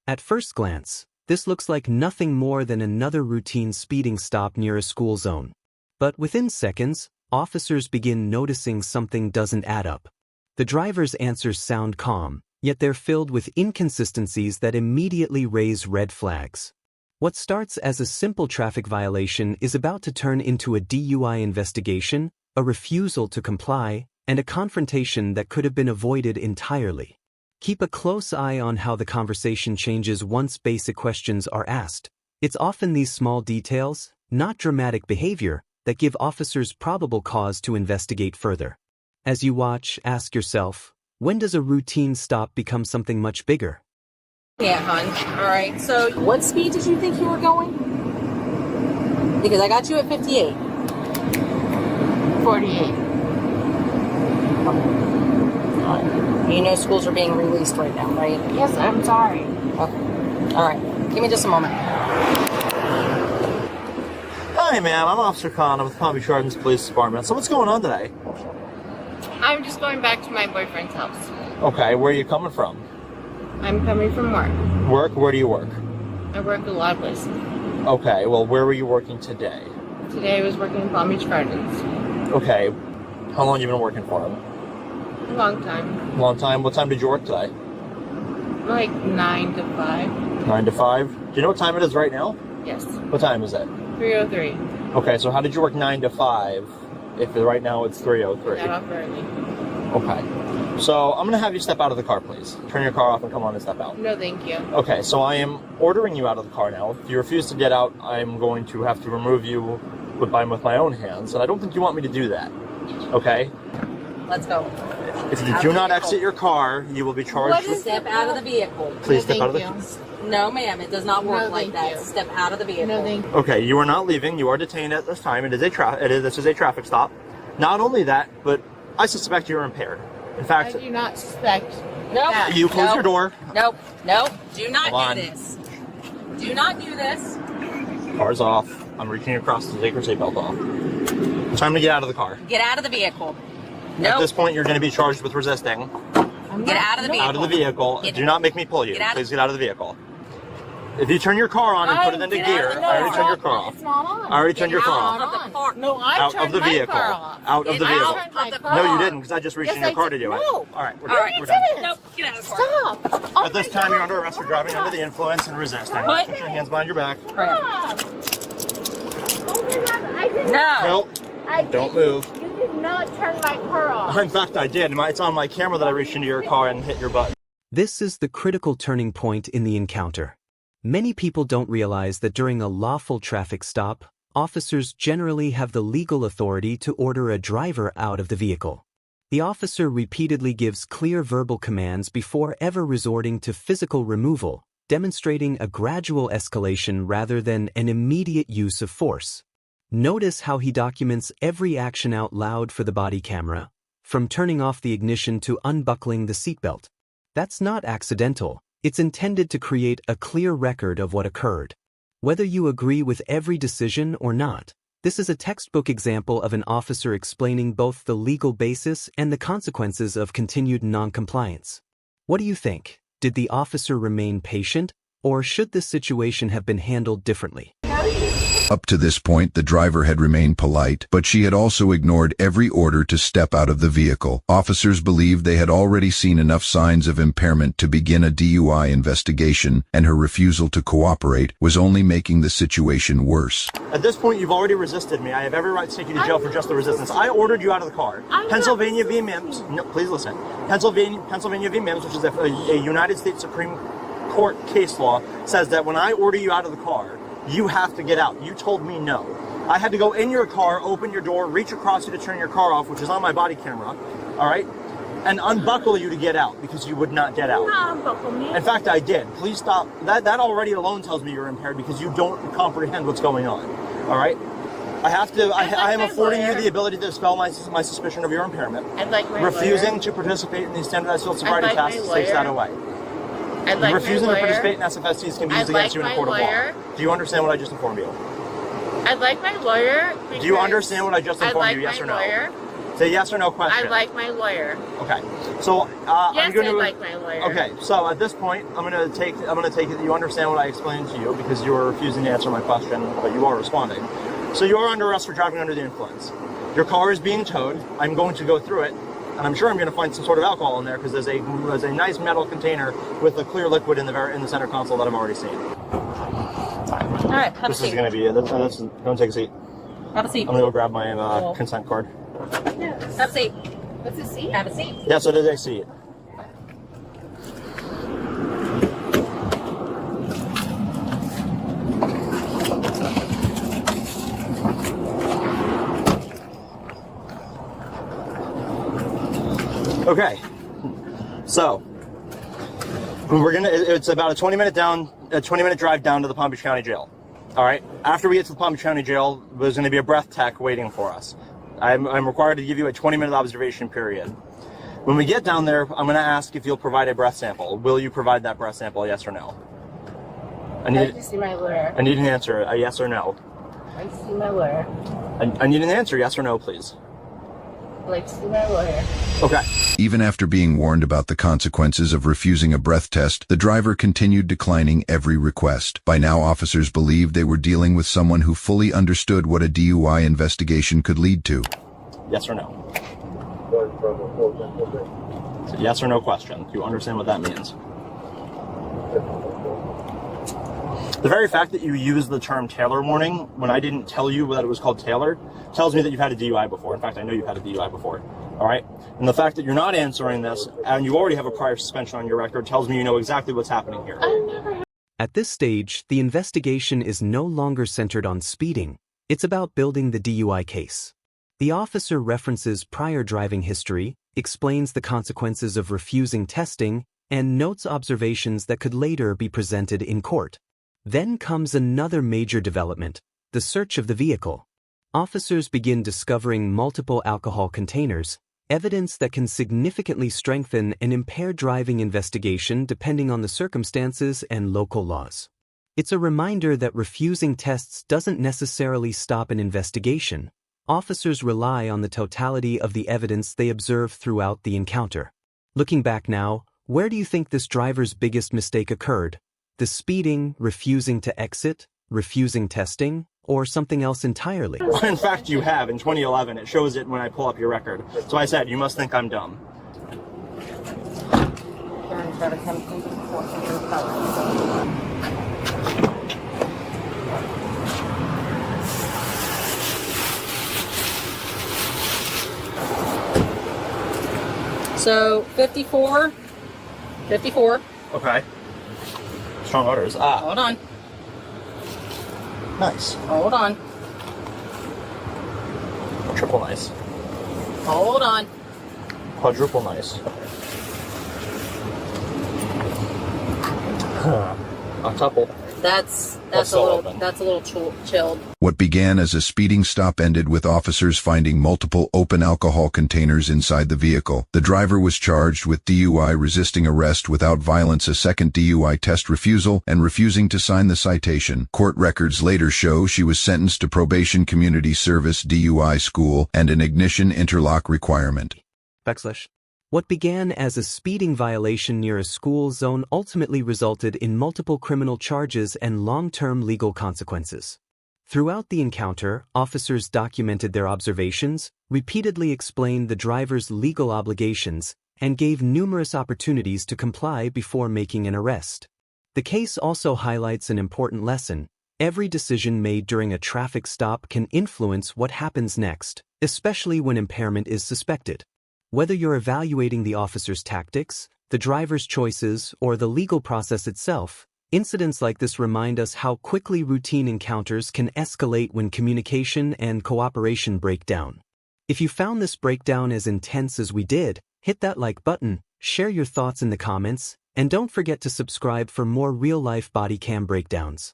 At first glance, this looks like nothing more than another routine speeding stop near a school zone. But within seconds, officers begin noticing something doesn't add up. The driver's answers sound calm, yet they're filled with inconsistencies that immediately raise red flags. What starts as a simple traffic violation is about to turn into a DUI investigation, a refusal to comply, and a confrontation that could have been avoided entirely. Keep a close eye on how the conversation changes once basic questions are asked. It's often these small details, not dramatic behavior, that give officers probable cause to investigate further. As you watch, ask yourself, when does a routine stop become something much bigger? Yeah, hon. All right, so what speed did you think you were going? Because I got you at 58. 48. You know schools are being released right now, right? Yes, I'm sorry. Okay. All right. Give me just a moment. Hi, ma'am. I'm Officer Khan. I'm with Palm Beach Gardens Police Department. So what's going on today? I'm just going back to my boyfriend's house. Okay, where are you coming from? I'm coming from work. Work? Where do you work? I work a lot of places. Okay, well, where were you working today? Today I was working in Palm Beach Gardens. Okay. How long have you been working for him? A long time. Long time? What time did you work today? Like 9 to 5. 9 to 5? Do you know what time it is right now? Yes. What time is it? 3:03. Okay, so how did you work 9 to 5 if right now it's 3:03? Got off early. Okay. So I'm going to have you step out of the car, please. Turn your car off and come on and step out. No, thank you. Okay, so I am ordering you out of the car now. If you refuse to get out, I'm going to have to remove you with my own hands, and I don't think you want me to do that. Okay? Let's go. If you do not exit your car, you will be charged with... Step out of the vehicle. Please No, step out of thank the... No, ma'am, it does not work No, like thank that. you. Step out of the vehicle. No, thank you. Okay, you are not leaving. You are detained at this time. This is a traffic stop. Not only that, but I suspect you're impaired. In I fact, do not suspect Nope. that. you close your door. Nope. Nope. Do not Hold on. do this. Do not do this. Car's off. I'm reaching across to take your seatbelt off. Time to get out of the car. Get out of the vehicle. At Nope. this point, you're going to be charged with resisting. Get out of the vehicle. Out of the vehicle. Do not make me pull you. Please get out of the vehicle. If you turn your car on and put it into Get out gear, of the I already car. turned your car off. It's not on. I already turned your car Out off. of the car. No, I Out turned of the my vehicle. car off. Out of the Get vehicle. out Turned my of the car No, you off. didn't, because I just reached Yes, in your I car did. to do it. No. All right, we're No, done. you We're done. didn't. Nope. Get out of the car. Stop. Oh At this my time, you're God. under arrest for driving under the influence and resisting. What? Put your hands behind your back. Stop. Oh my God, I did No. Nope. I Don't didn't. move. You did not turn my car off. In fact, I did. It's on my camera that I reached into your car and hit your button. This is the critical turning point in the encounter. Many people don't realize that during a lawful traffic stop, officers generally have the legal authority to order a driver out of the vehicle. The officer repeatedly gives clear verbal commands before ever resorting to physical removal, demonstrating a gradual escalation rather than an immediate use of force. Notice how he documents every action out loud for the body camera, from turning off the ignition to unbuckling the seatbelt. That's not accidental. It's intended to create a clear record of what occurred. Whether you agree with every decision or not, this is a textbook example of an officer explaining both the legal basis and the consequences of continued noncompliance. What do you think? Did the officer remain patient, or should this situation have been handled differently? Up to this point, the driver had remained polite, but she had also ignored every order to step out of the vehicle. Officers believed they had already seen enough signs of impairment to begin a DUI investigation, and her refusal to cooperate was only making the situation worse. At this point, you've already resisted me. I have every right to take you to jail for just the resistance. I ordered you out of the car. Pennsylvania v. Mims. No, please listen. Pennsylvania v. Mims, which is a United States Supreme Court case law, says that when I order you out of the car, you have to get out. You told me no. I had to go in your car, open your door, reach across you to turn your car off, which is on my body camera, all right, and unbuckle you to get out because you would not get out. Unbuckle me. In fact, I did. Please stop. That already alone tells me you're impaired because you don't comprehend what's going on, all right? I am affording you the ability to dispel my suspicion of your impairment. I'd like my Refusing lawyer. to participate in these standardized field sobriety I'd like tests my takes that lawyer. away. I'd like Refusing my to lawyer. participate in SFSTs can be I'd used against like you in a my court of lawyer. law. Do you understand what I just informed you? I'd like my lawyer. Do you understand what I just informed I'd like you, yes my or no? lawyer Say yes or no question. I like my lawyer. Okay. So Yes, I'm going to. I like my lawyer. Okay. So at this point, I'm going to take it. You understand what I explained to you because you were refusing to answer my question, but you are responding. So you are under arrest for driving under the influence. Your car is being towed. I'm going to go through it, and I'm sure I'm going to find some sort of alcohol in there because there's a nice metal container with a clear liquid in the center console that I've already seen. All right, have This a seat. is going to be it. Go and take a seat. Have a seat. I'm going to go grab my consent card. Have a seat. What's the seat? Have a seat. Yeah, so it is a seat. Okay, so it's about a 20-minute drive down to the Palm Beach County Jail. All right, after we get to the Palm Beach County Jail, there's going to be a breath tech waiting for us. I'm required to give you a 20-minute observation period. When we get down there, I'm going to ask if you'll provide a breath sample. Will you provide that breath sample, yes or no? I like to see my lawyer. I need an answer, a yes or no. I like to see my lawyer. I need an answer, yes or no, please. I like to see my lawyer. Okay. Even after being warned about the consequences of refusing a breath test, the driver continued declining every request. By now, officers believed they were dealing with someone who fully understood what a DUI investigation could lead to. Yes or no? It's a yes or no question. Do you understand what that means? The very fact that you use the term Taylor warning when I didn't tell you that it was called Taylor tells me that you've had a DUI before. In fact, I know you've had a DUI before. All right? And the fact that you're not answering this and you already have a prior suspension on your record tells me you know exactly what's happening here. At this stage, the investigation is no longer centered on speeding. It's about building the DUI case. The officer references prior driving history, explains the consequences of refusing testing, and notes observations that could later be presented in court. Then comes another major development, the search of the vehicle. Officers begin discovering multiple alcohol containers, evidence that can significantly strengthen an impaired driving investigation depending on the circumstances and local laws. It's a reminder that refusing tests doesn't necessarily stop an investigation. Officers rely on the totality of the evidence they observe throughout the encounter. Looking back now, where do you think this driver's biggest mistake occurred? The speeding, refusing to exit, refusing testing, or something else entirely? In fact, you have. In 2011, it shows it when I pull up your record. So I said, you must think I'm dumb. So 54. Okay. Strong orders. Hold on. Nice. Hold on. Triple nice. Hold on. Quadruple nice. Octuple. That's still a little chilled. What began as a speeding stop ended with officers finding multiple open alcohol containers inside the vehicle. The driver was charged with DUI resisting arrest without violence, a second DUI test refusal, and refusing to sign the citation. Court records later show she was sentenced to probation, community service, DUI school, and an ignition interlock requirement. What began as a speeding violation near a school zone ultimately resulted in multiple criminal charges and long-term legal consequences. Throughout the encounter, officers documented their observations, repeatedly explained the driver's legal obligations, and gave numerous opportunities to comply before making an arrest. The case also highlights an important lesson. Every decision made during a traffic stop can influence what happens next, especially when impairment is suspected. Whether you're evaluating the officer's tactics, the driver's choices, or the legal process itself, incidents like this remind us how quickly routine encounters can escalate when communication and cooperation break down. If you found this breakdown as intense as we did, hit that like button, share your thoughts in the comments, and don't forget to subscribe for more real-life body cam breakdowns.